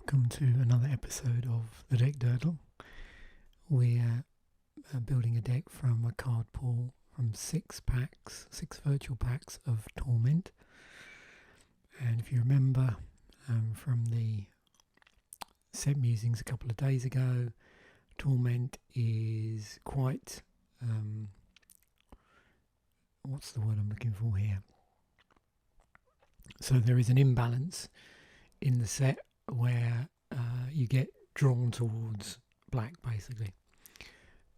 Welcome to another episode of the deck Durdle. We're building a deck from a card pool from six virtual packs of Torment. And if you remember from the set musings a couple of days ago, Torment is quite, what's the word I'm looking for here? So there is an imbalance in the set where you get drawn towards black, basically.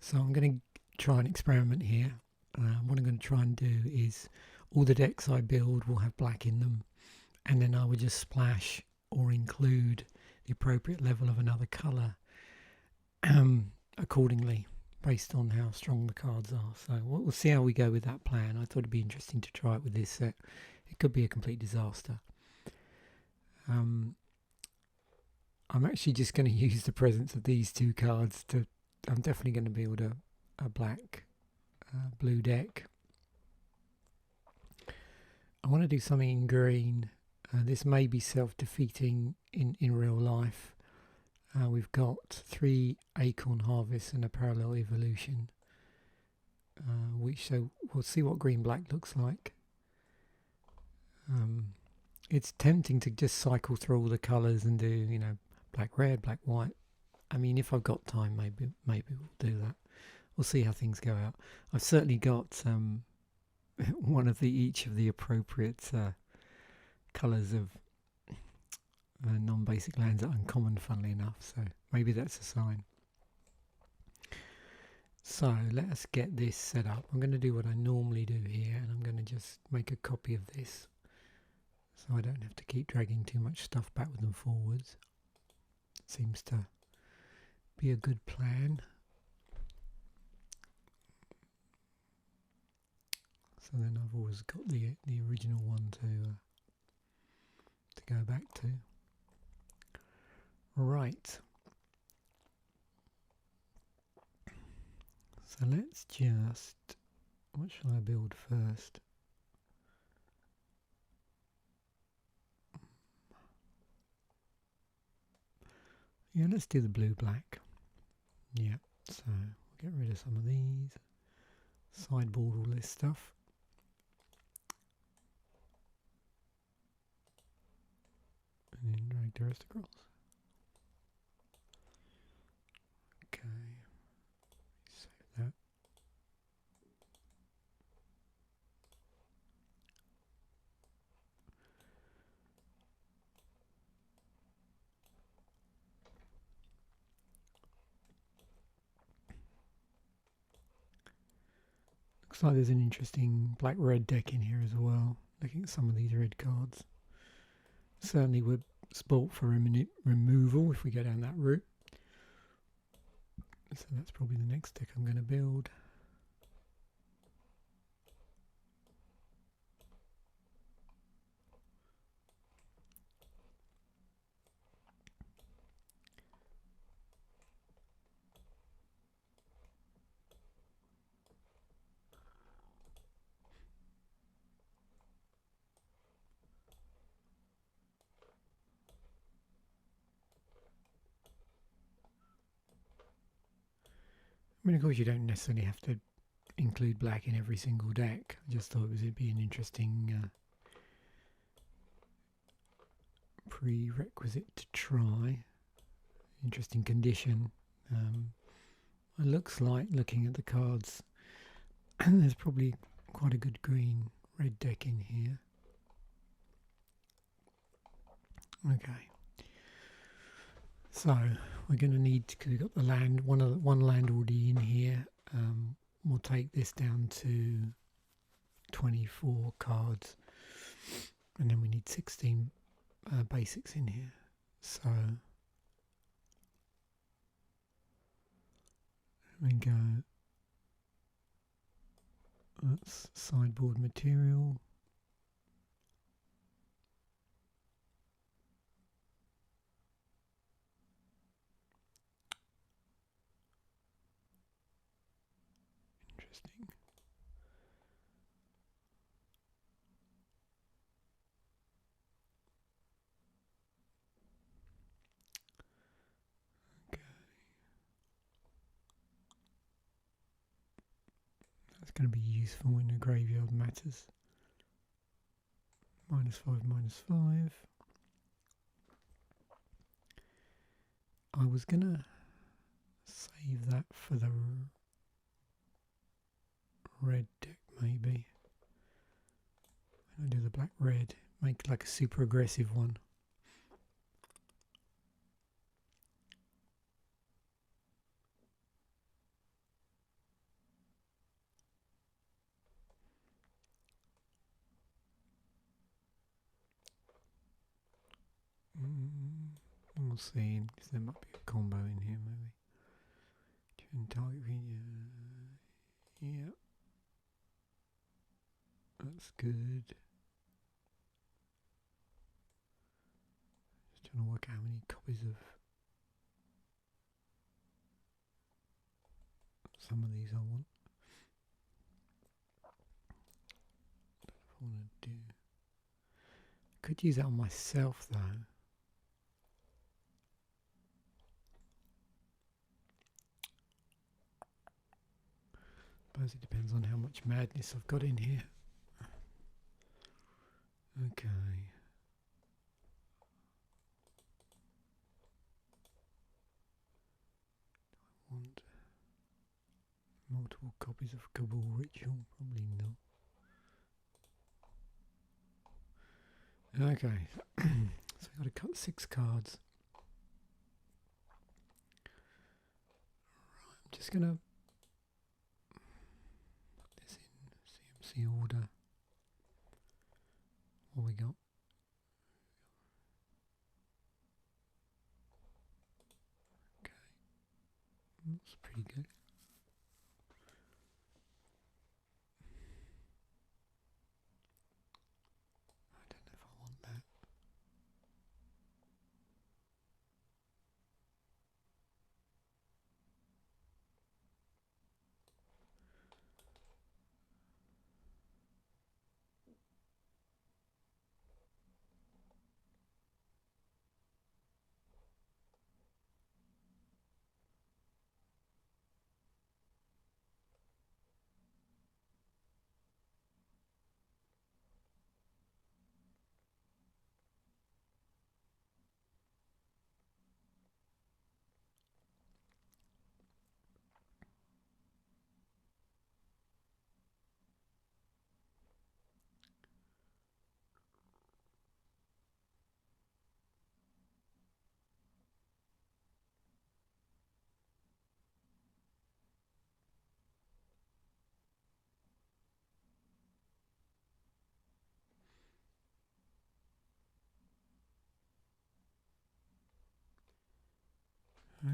So I'm going to try and experiment here. What I'm going to try and do is all the decks I build will have black in them, and then I will just splash or include the appropriate level of another colour accordingly, based on how strong the cards are. So we'll see how we go with that plan. I thought it'd be interesting to try it with this set. It could be a complete disaster. I'm actually just going to use the presence of these two cards to. I'm definitely going to build a black blue deck. I want to do something in green. This may be self-defeating in real life. We've got 3 acorn harvests and a parallel evolution, so we'll see what green-black looks like. It's tempting to just cycle through all the colours and do, black, red, black, white. I mean, if I've got time, maybe we'll do that. We'll see how things go out. I've certainly got one of each of the appropriate colours of non-basic lands that are uncommon, funnily enough. So maybe that's a sign. So let us get this set up. I'm going to do what I normally do here, and I'm going to just make a copy of this, so I don't have to keep dragging too much stuff backwards and forwards. Seems to be a good plan. So then I've always got the original one to go back to. Right. So let's just, what shall I build first? Yeah, let's do the blue-black. Yeah, so we'll get rid of some of these. Sideboard all this stuff. And then drag the rest across. Okay, save that. Looks like there's an interesting black-red deck in here as well. Looking at some of these red cards. Certainly we're spoilt for removal if we go down that route. So that's probably the next deck I'm going to build. I mean, of course, you don't necessarily have to include black in every single deck. I just thought it'd be an interesting prerequisite to try. Interesting condition. It looks like, looking at the cards, there's probably quite a good green-red deck in here. Okay. So we're going to need, because we've got the land, one land already in here. We'll take this down to 24 cards, and then we need 16 basics in here. So we go. That's sideboard material. Interesting. going to be useful in a graveyard matters. -5, -5. I was going to save that for the red deck maybe. When I do the black red, make like a super aggressive one. We'll see, because there might be a combo in here maybe. Target video. Yeah. That's good. Just trying to work out how many copies of some of these I want. I want to do. I could use that on myself though. Suppose it depends on how much madness I've got in here. Okay. I want multiple copies of Cabal Ritual, probably not. Okay, so I've got to cut 6 cards. Right, I'm just gonna put this in CMC order. What we got? Okay, that's pretty good. I don't know if I want that.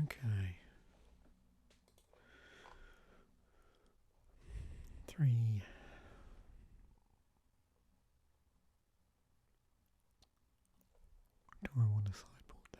Okay. 3. Do I want to sideboard that?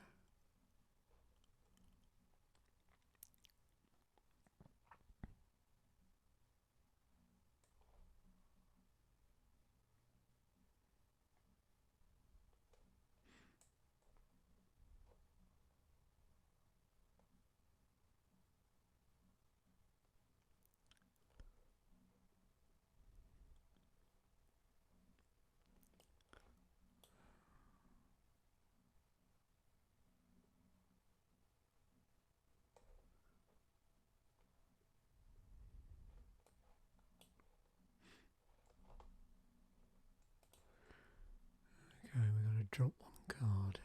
Okay, we're going to drop 1 card.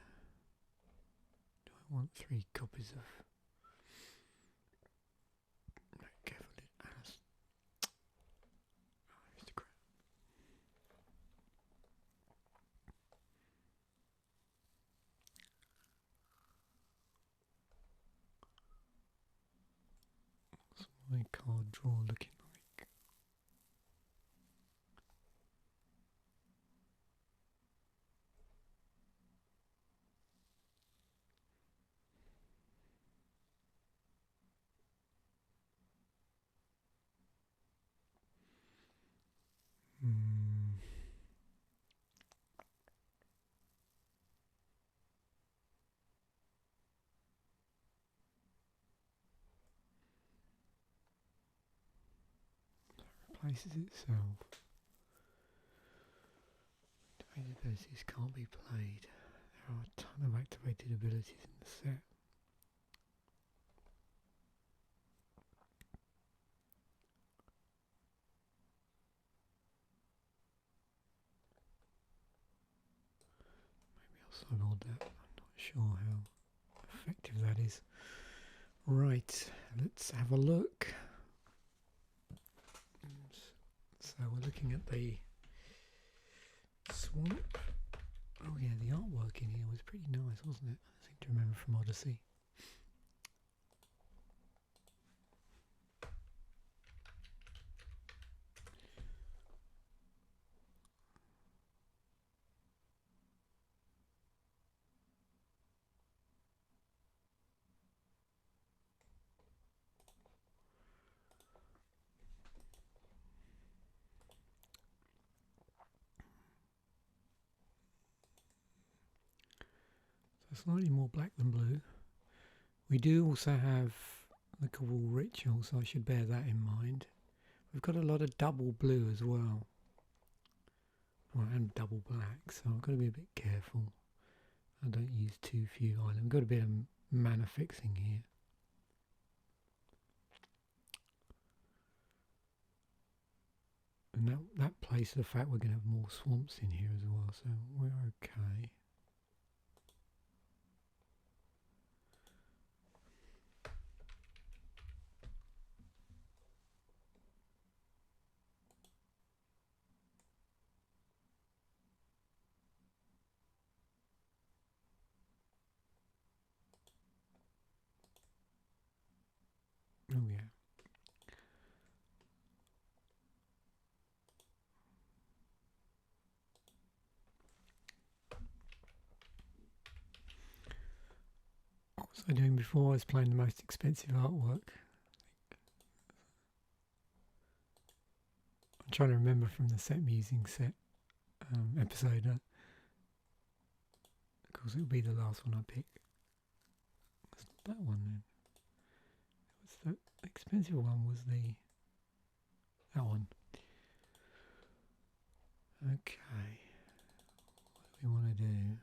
Do I want 3 copies of... No, carefully, Alice. Oh, Mr. Crap. What's my card draw looking like? places itself. Activated abilities can't be played. There are a ton of activated abilities in the set. Maybe I'll sideboard that. I'm not sure how effective that is. Right, let's have a look. So we're looking at the swamp. Oh yeah, the artwork in here was pretty nice, wasn't it? I seem to remember from Odyssey. So slightly more black than blue. We do also have the Cabal Ritual, so I should bear that in mind. We've got a lot of double blue as well. Well, and double black, so I've got to be a bit careful. I don't use too few islands. We've got a bit of mana fixing here. And that plays to the fact we're going to have more swamps in here as well, so we're okay. Oh yeah. What was I doing before? I was playing the most expensive artwork. I'm trying to remember from the set musing set episode. Of course, it will be the last one I pick. It's not that one then. It was the expensive one. Was that one? Okay. What do we want to do?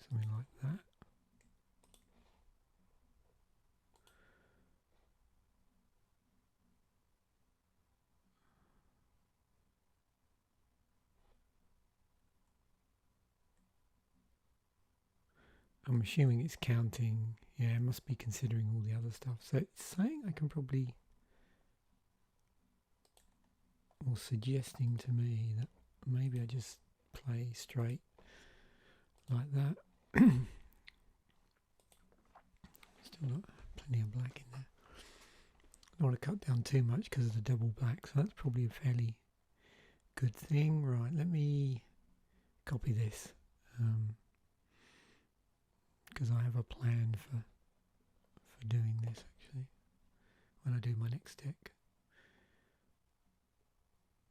Something like that. I'm assuming it's counting. Yeah, it must be considering all the other stuff. So it's saying I can probably, or suggesting to me that maybe I just play straight like that. Still got plenty of black in there. I don't want to cut down too much because of the double black, so that's probably a fairly good thing. Right, let me copy this because I have a plan for doing this actually when I do my next deck.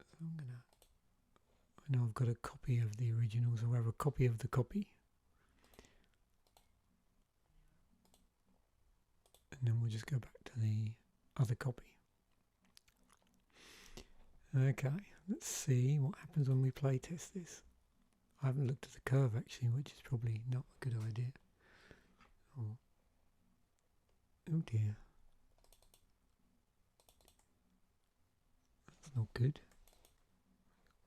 So I know I've got a copy of the original, so I have a copy of the copy. And then we'll just go back to the other copy. Okay, let's see what happens when we play test this. I haven't looked at the curve actually, which is probably not a good idea. Oh dear. That's not good.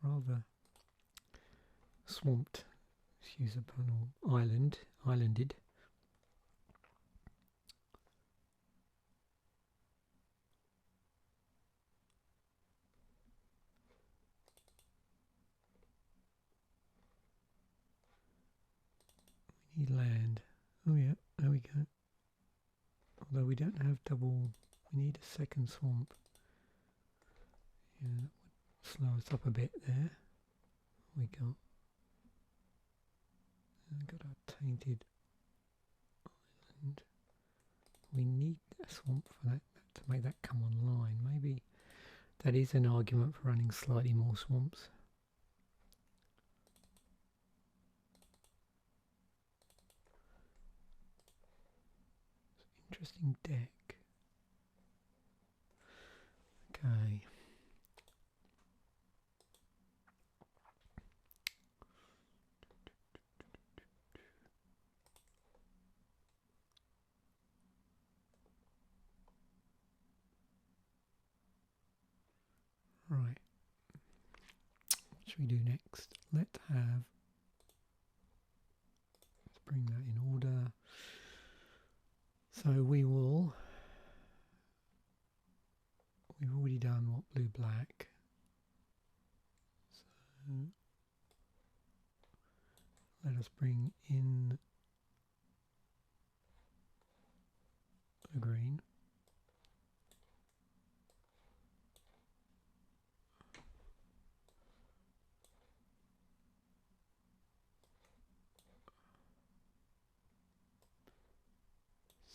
Rather swamped. Excuse the pun, or islanded. We need land. Oh yeah, there we go. Although we don't have double, we need a second swamp. Yeah, that would slow us up a bit there. We got our tainted island. We need a swamp for that to make that come online. Maybe that is an argument for running slightly more swamps. Interesting deck. Okay. Right. What should we do next? Let's bring that in order. So we've already done what, blue, black. So let us bring in the green.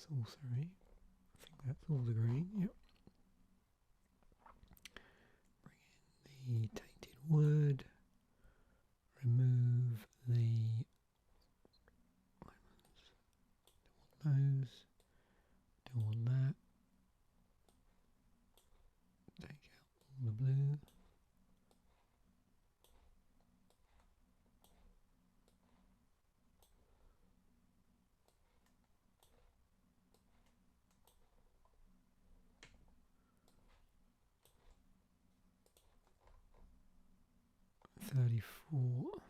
Sorcery. I think that's all the green. Yep. Bring in the tainted wood. Remove the diamonds. Don't want those. Don't want that. Take out all the blue. $34.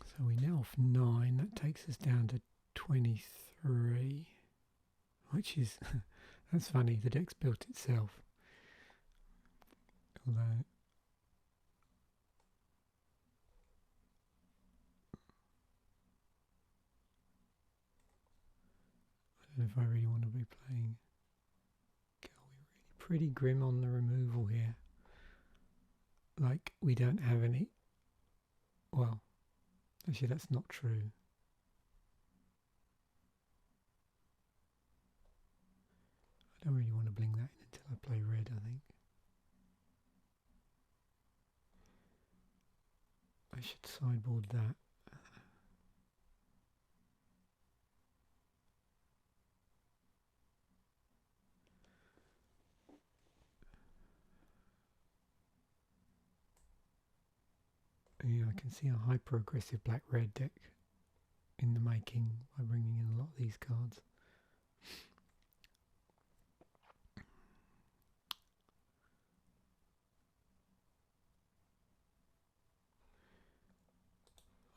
So we're now off 9. That takes us down to 23, which is that's funny. The deck's built itself. Although I don't know if I really want to be playing. God, we're really pretty grim on the removal here. Like, we don't have any. Well, actually, that's not true. I don't really want to bling that in until I play red, I think. I should sideboard that. Yeah, I can see a hyper-aggressive black-red deck in the making by bringing in a lot of these cards.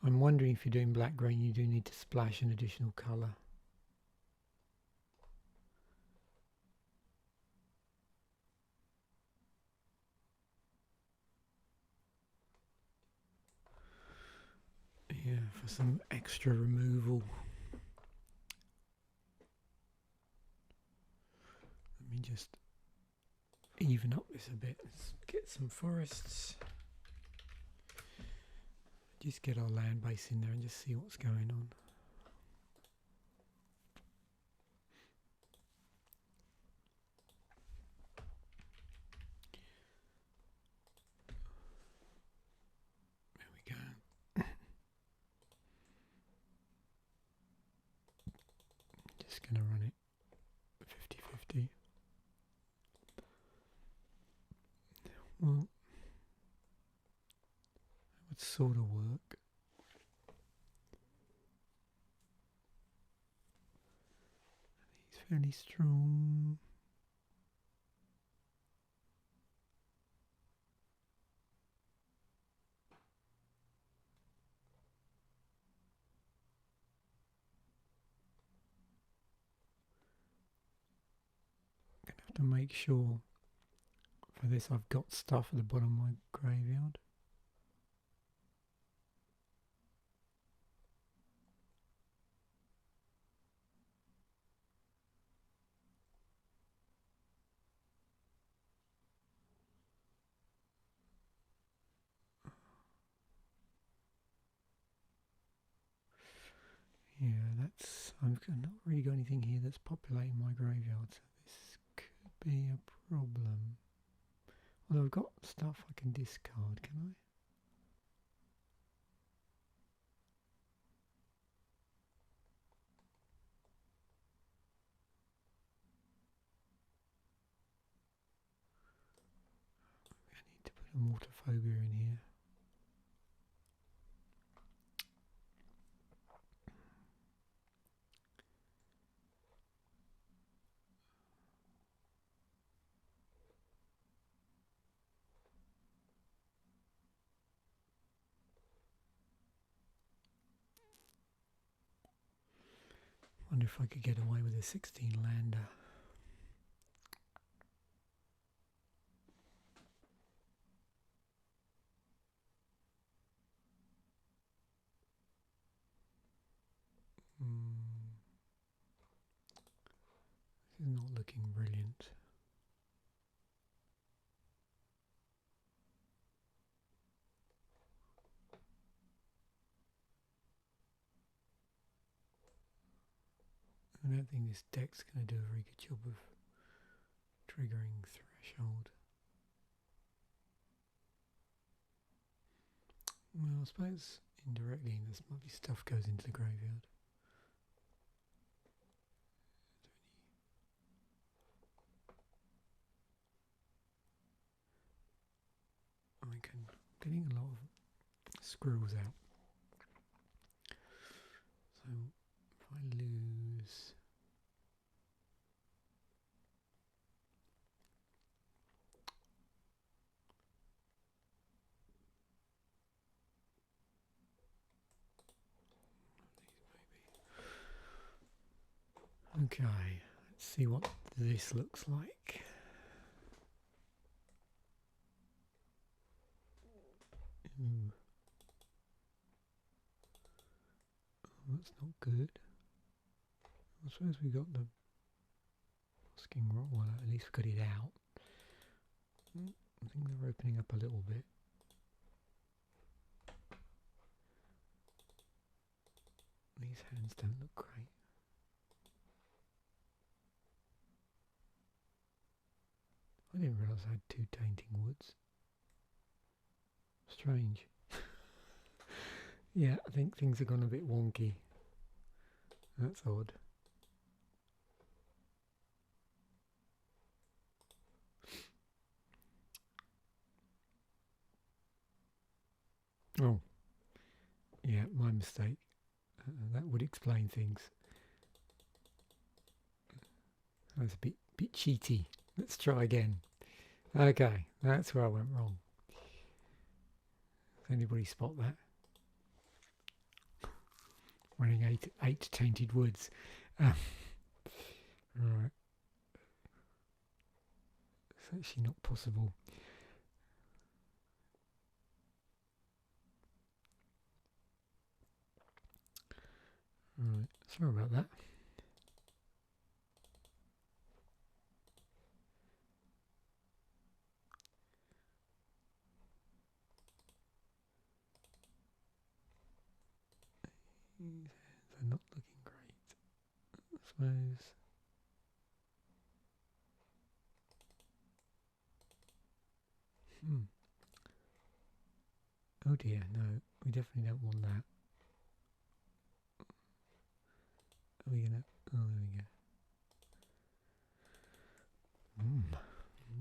I'm wondering if you're doing black-green, you do need to splash an additional colour. Yeah, for some extra removal. Let me just even up this a bit. Let's get some forests. Just get our land base in there and just see what's going on. There we go. Just going to run it 50-50. Well, that would sort of work. He's fairly strong. Gonna have to make sure for this I've got stuff at the bottom of my graveyard. I've not really got anything here that's populating my graveyard, so this could be a problem. Although I've got stuff I can discard, can I? I need to put a Mortophobia in here. Wonder if I could get away with a 16 lander. This is not looking brilliant. I don't think this deck's going to do a very good job of triggering Threshold. Well, I suppose indirectly this might be stuff goes into the graveyard. I'm getting a lot of squirrels out. So if I lose okay, let's see what this looks like. Ooh. Oh, that's not good. I suppose we got the Sking Roll, well, at least we got it out. I think they're opening up a little bit. These hands don't look great. I didn't realise I had 2 Tainting Woods. Strange. Yeah, I think things have gone a bit wonky. That's odd. Oh, yeah, my mistake. That would explain things. That's a bit cheaty. Let's try again. Okay, that's where I went wrong. Does anybody spot that? Running eight Tainted Woods. Right. It's actually not possible. Right, sorry about that. They're not looking great, I suppose. Oh dear, no, we definitely don't want that. Are we gonna? Oh, there we go.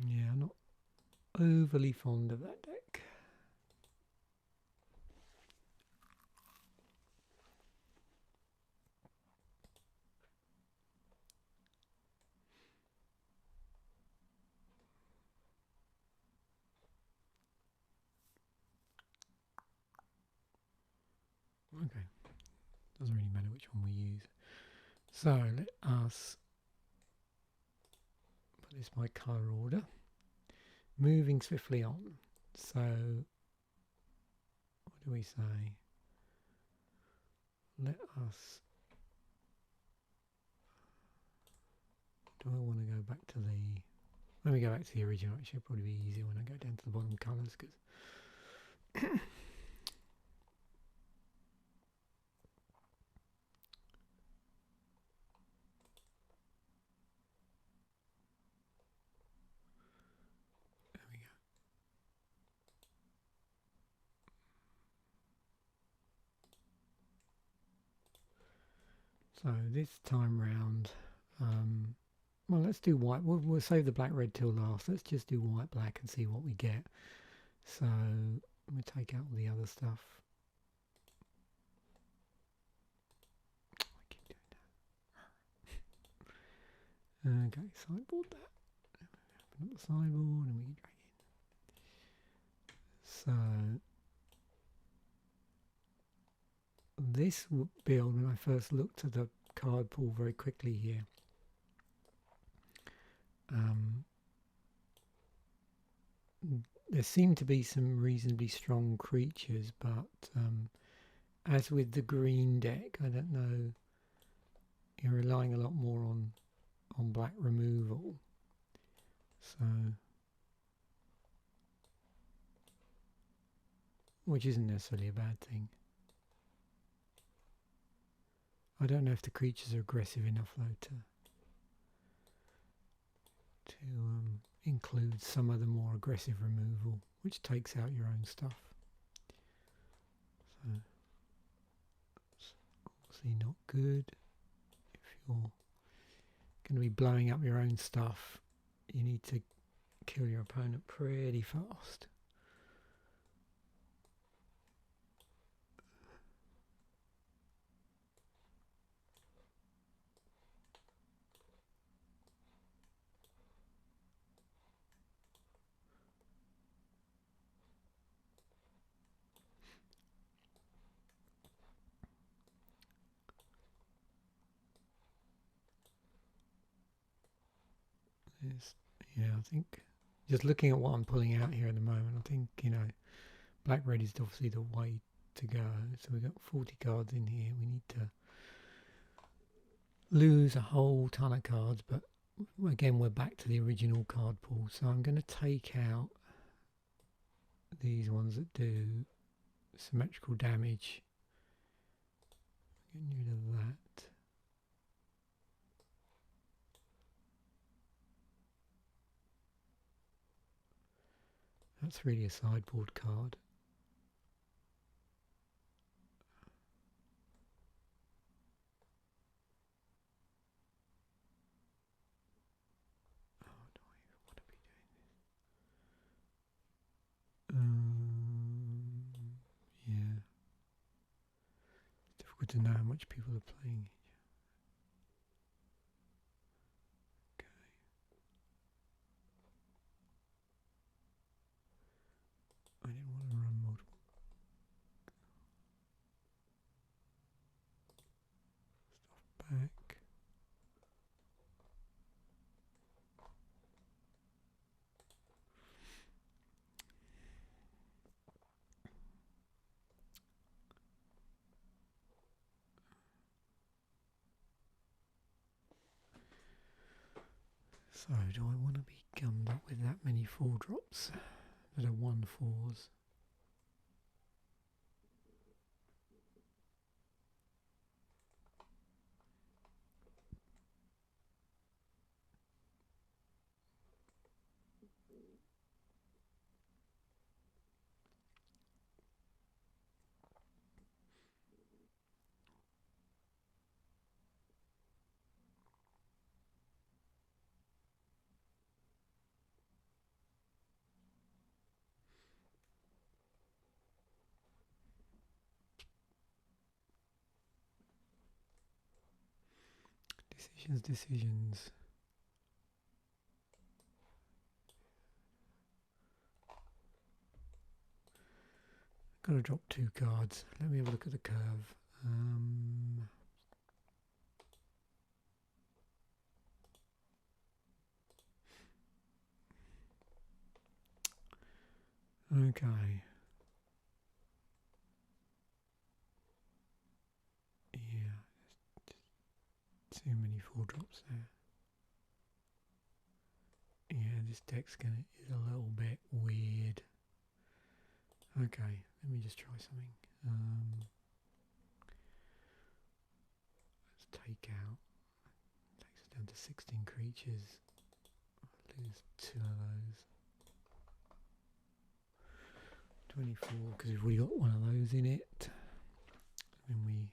Yeah, I'm not overly fond of that deck. Okay, doesn't really matter which one we use. So let us put this by colour order. Moving swiftly on. So what do we say? Let us. Do I want to go back to the? Let me go back to the original. Actually, it'll probably be easier when I go down to the bottom colours because. So this time round, well, let's do white. We'll save the black red till last. Let's just do white black and see what we get. So we take out all the other stuff. I keep doing that. Okay, sideboard that. Open up the sideboard and we can drag in. So this build, when I first looked at the card pool very quickly here, there seem to be some reasonably strong creatures, but as with the green deck, I don't know, you're relying a lot more on black removal, so which isn't necessarily a bad thing. I don't know if the creatures are aggressive enough though to include some of the more aggressive removal, which takes out your own stuff. So it's obviously not good. If you're going to be blowing up your own stuff, you need to kill your opponent pretty fast. Yeah, I think just looking at what I'm pulling out here at the moment, I think, you know, black red is obviously the way to go. So we've got 40 cards in here. We need to lose a whole ton of cards, but again we're back to the original card pool. So I'm going to take out these ones that do symmetrical damage. Getting rid of that. That's really a sideboard card. Oh, do I even want to be doing this? Yeah. It's difficult to know how much people are playing. I didn't want to run multiple. Stuff back. So do I want to be gummed up with that many 4-drops that are 1/4s? Decisions. Got to drop 2 cards. Let me have a look at the curve. Okay. Yeah, too many 4-drops there. Yeah, this deck's is a little bit weird. Okay, let me just try something. Let's take out. Takes us down to 16 creatures. I'll lose 2 of those. 24, because we've already got one of those in it. And we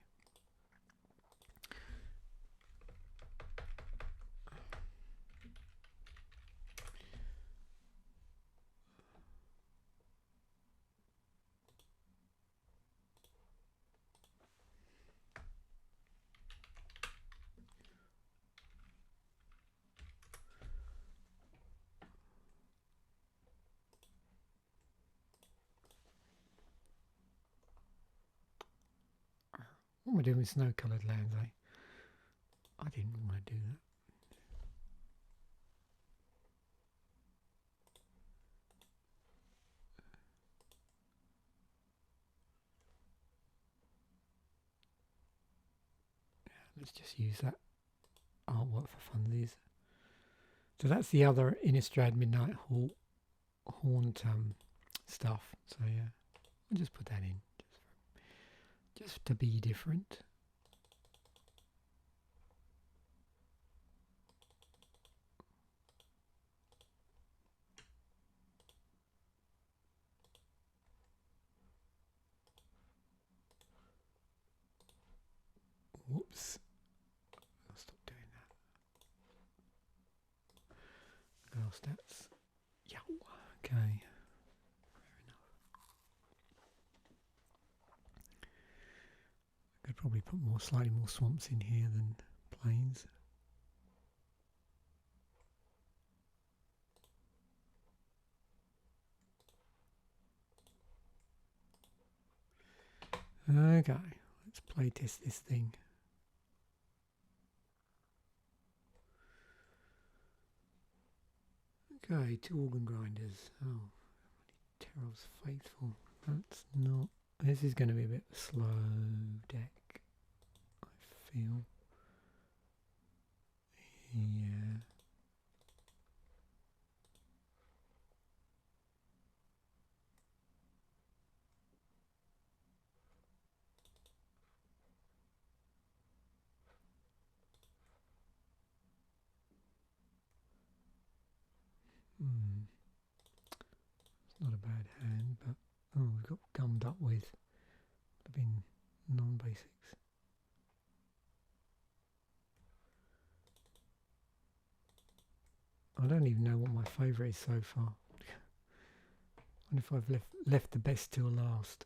What am I doing with snow-coloured lands, eh? I didn't want to do that. Let's just use that artwork for funsies. So that's the other Innistrad Midnight Haunt stuff. So yeah, I'll just put that in just to be different. Whoops. I'll stop doing that. Girl stats. Yeah. Okay. Fair enough. I could probably put slightly more swamps in here than plains. Okay, let's play test this thing. Okay, 2 organ grinders. Oh, Terrell's Faithful. That's not. This is going to be a bit slow deck, I feel. Yeah. It's not a bad hand, but oh, we've got gummed up with. Would have been non-basics. I don't even know what my favourite is so far. I wonder if I've left the best till last.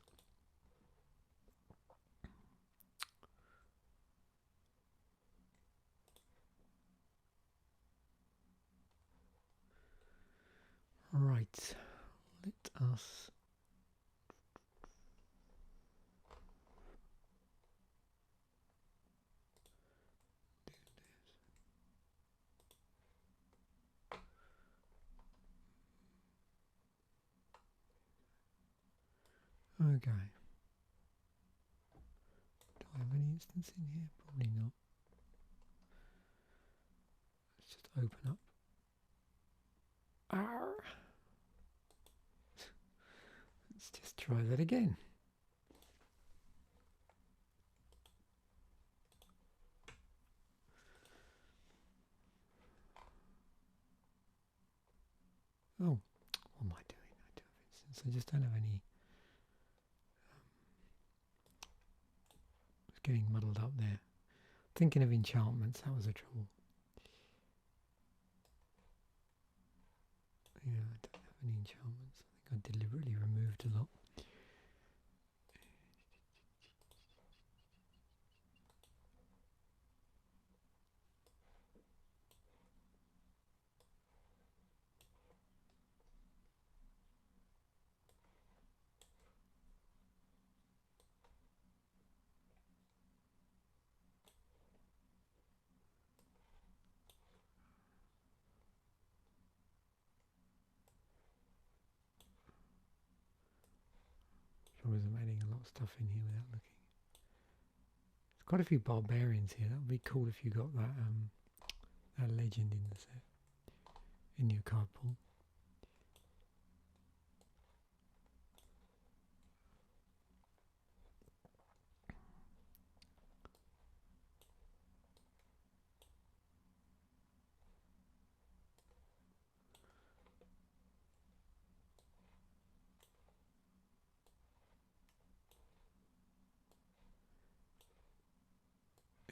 Right, let us do this. Okay. Do I have any instance in here? Probably not. Let's just open up. Arr. Let's just try that again. Oh, what am I doing? I do have instance. I just don't have any. It's getting muddled up there. Thinking of enchantments, that was the trouble. Yeah, I don't have any enchantments. I think I deliberately removed a lot. I'm adding a lot of stuff in here without looking. There's quite a few barbarians here. That would be cool if you got that that legend in the set, in your card pool.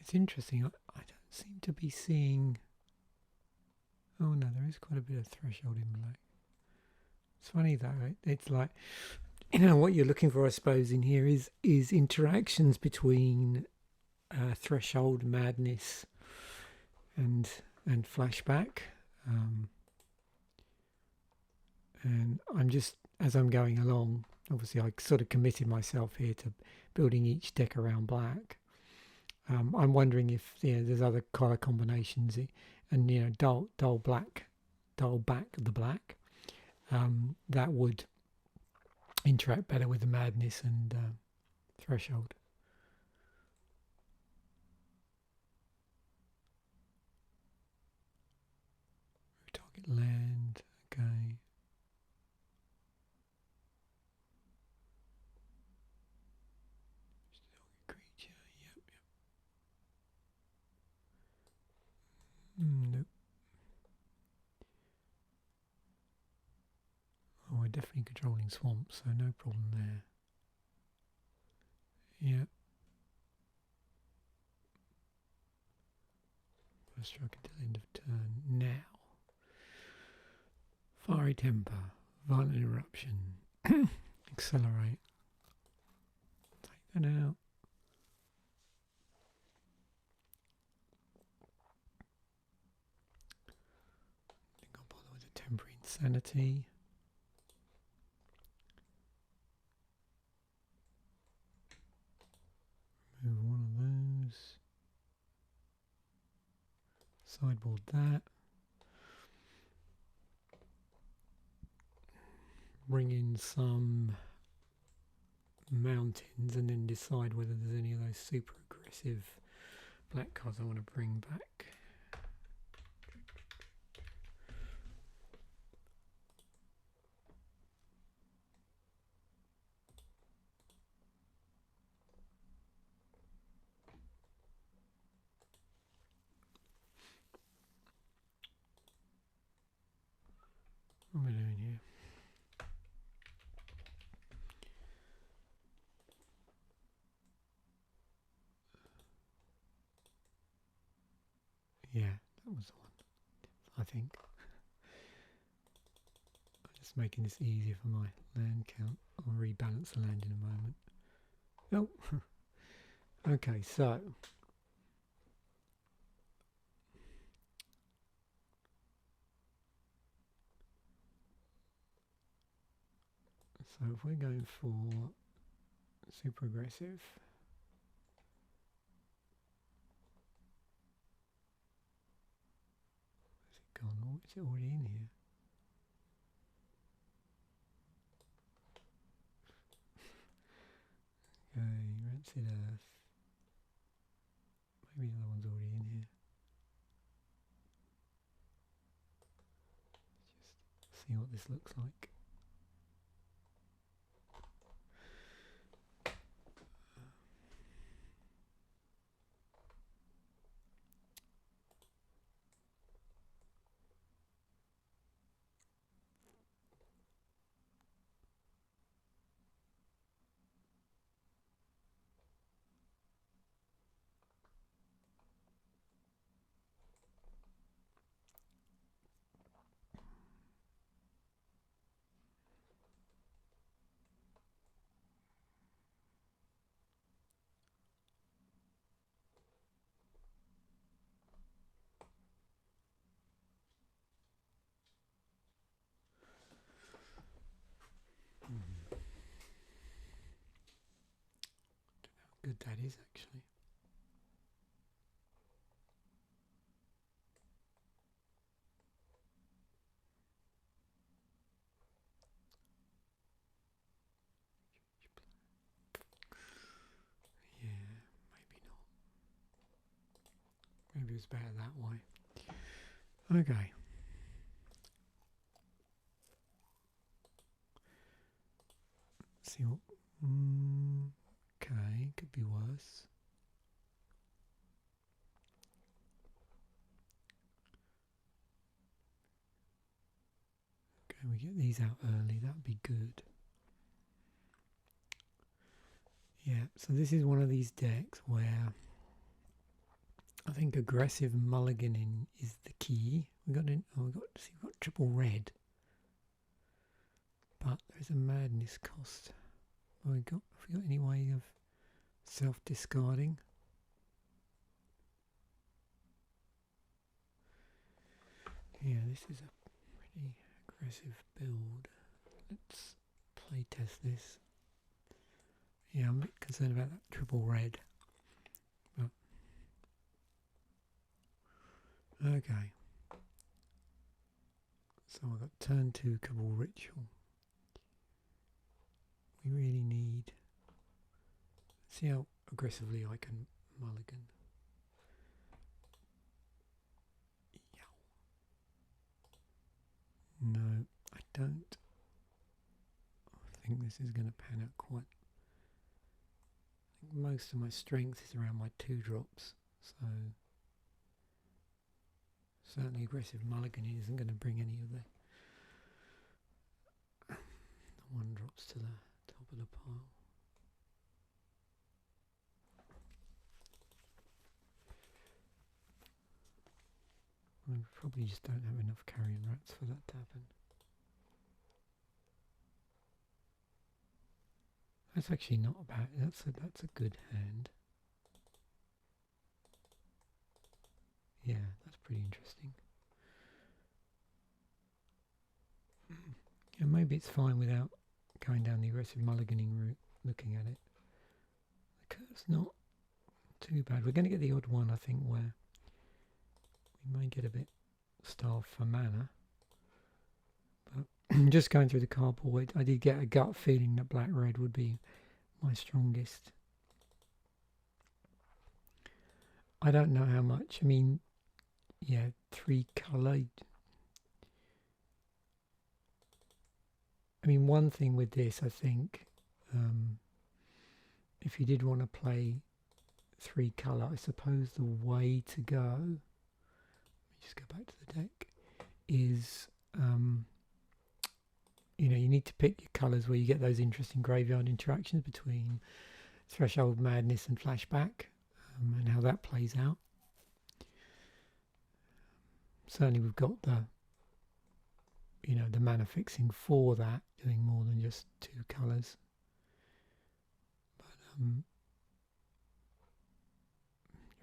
It's interesting. I don't seem to be seeing. Oh no, there is quite a bit of threshold in black. It's funny though. It's like, you know, what you're looking for, I suppose, in here is interactions between threshold, madness, and flashback. And I'm just, as I'm going along, obviously I sort of committed myself here to building each deck around black. I'm wondering if there's other colour combinations, and dull black, dull back the black, that would interact better with the madness and threshold. Target land, okay. Creature, yep. Nope. Oh, we're definitely controlling swamps, so no problem there. Yep. First stroke until end of turn. Now. Fiery temper, violent eruption, accelerate. Take that out. I think I'll bother with a temporary insanity. Remove one of those. Sideboard that. Bring in some mountains and then decide whether there's any of those super aggressive black cards I want to bring back. What am I doing here? Yeah, that was the one, I think. I'm just making this easier for my land count. I'll rebalance the land in a moment. Oh, okay, so if we're going for super aggressive, where's it gone? Oh, is it already in here? Okay, Rancid Earth. Maybe the other one's already in here. Let's just see what this looks like. Good that is actually. Yeah, maybe not. Maybe it's better that way. Okay. Let's see what. Okay, could be worse. Okay, we get these out early. That'd be good. Yeah, so this is one of these decks where I think aggressive mulliganing is the key. We got triple red, but there's a madness cost. Have we got any way of self-discarding? Yeah, this is a pretty aggressive build. Let's play test this. Yeah, I'm a bit concerned about that triple red. But Okay. So I've got turn 2 Cabal Ritual. We really need... See how aggressively I can mulligan. No, I don't. I think this is going to pan out quite... I think most of my strength is around my 2 drops, so certainly aggressive mulliganing isn't going to bring any of the 1 drops to the top of the pile. I probably just don't have enough carrion rats for that to happen. That's actually not bad. That's a good hand. Yeah, that's pretty interesting. And maybe it's fine without going down the aggressive mulliganing route, looking at it. The curve's not too bad. We're going to get the odd one, I think, where we may get a bit starved for mana. But just going through the cardboard, I did get a gut feeling that black-red would be my strongest. I don't know how much. I mean, yeah, 3 colour. I mean, one thing with this, I think, if you did want to play 3 colour, I suppose the way to go, let me just go back to the deck, is, you know, you need to pick your colours where you get those interesting graveyard interactions between Threshold, Madness and Flashback, and how that plays out. Certainly we've got the, you know, the mana fixing for that, doing more than just 2 colours. But you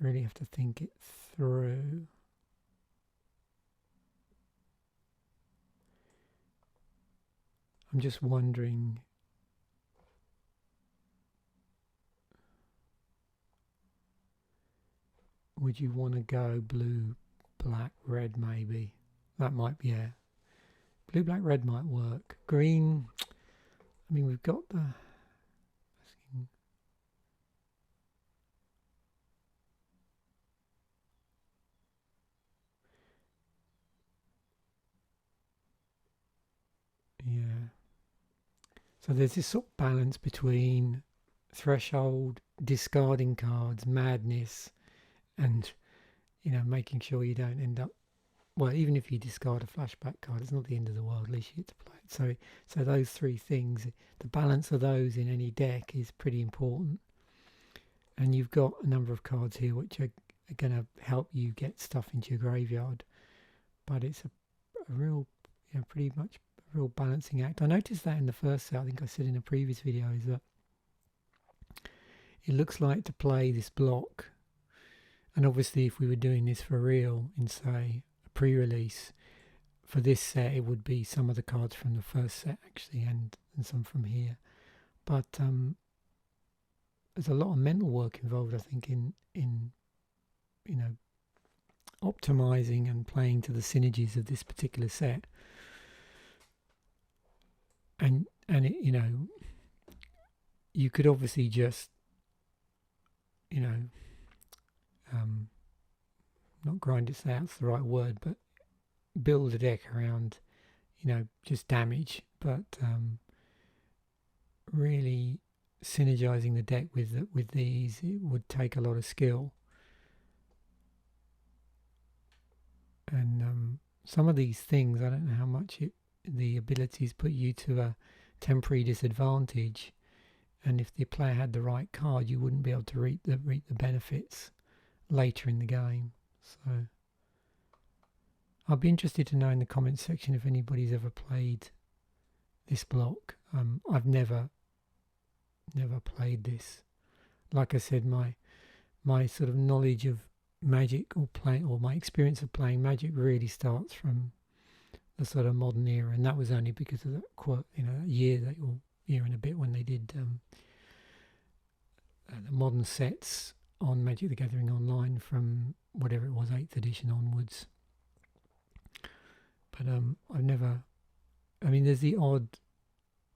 really have to think it through. I'm just wondering, would you want to go blue, black, red maybe? That might be, yeah. Blue, black, red might work. Green, I mean, we've got the... Yeah. So there's this sort of balance between Threshold, discarding cards, Madness, and, you know, making sure you don't end up... Well, even if you discard a flashback card, it's not the end of the world, at least you get to play it. So those 3 things, the balance of those in any deck is pretty important. And you've got a number of cards here which are going to help you get stuff into your graveyard. But it's a real, you know, pretty much a real balancing act. I noticed that in the first set, I think I said in a previous video, is that it looks like to play this block. And obviously if we were doing this for real in, say, pre-release for this set, it would be some of the cards from the first set actually, and some from here. But there's a lot of mental work involved, I think, in you know, optimizing and playing to the synergies of this particular set. And it, you know, you could obviously just, you know, not grind its out, that's the right word, but build a deck around, you know, just damage, but really synergizing the deck with these, it would take a lot of skill. And some of these things, I don't know how much the abilities put you to a temporary disadvantage, and if the player had the right card, you wouldn't be able to reap the benefits later in the game. So I'll be interested to know in the comments section if anybody's ever played this block. I've never played this. Like I said, my sort of knowledge of Magic or my experience of playing Magic really starts from the sort of modern era, and that was only because of that year and a bit when they did the modern sets on Magic the Gathering Online from whatever it was, 8th edition onwards. But I've never. I mean, there's the odd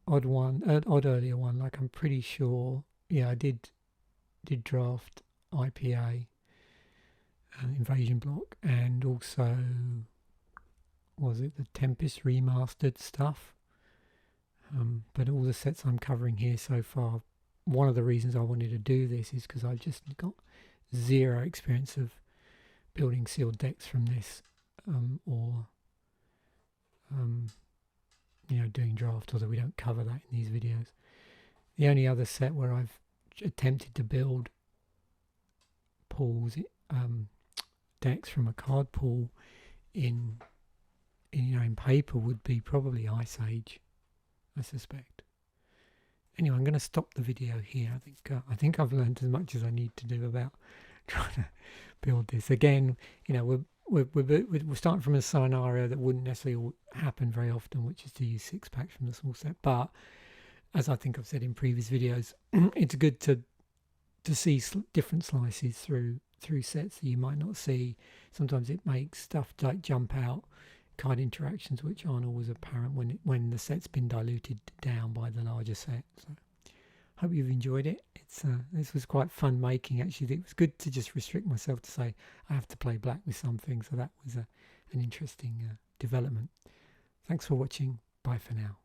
earlier one. Like I'm pretty sure. Yeah, I did draft IPA, Invasion Block, and also was it the Tempest remastered stuff. But all the sets I'm covering here so far, one of the reasons I wanted to do this is because I've just got zero experience of building sealed decks from this, or doing draft, although we don't cover that in these videos. The only other set where I've attempted to build pools, decks from a card pool in paper would be probably Ice Age, I suspect. Anyway, I'm going to stop the video here. I think I've learned as much as I need to do about trying to build this. Again, we're starting from a scenario that wouldn't necessarily happen very often, which is to use 6 packs from the small set. But as I think I've said in previous videos, it's good to see different slices through sets that you might not see. Sometimes it makes stuff like jump out, card interactions which aren't always apparent when the set's been diluted down by the larger set. So hope you've enjoyed it. This was quite fun making, actually. It was good to just restrict myself to say I have to play black with something, so that was an interesting development. Thanks for watching. Bye for now.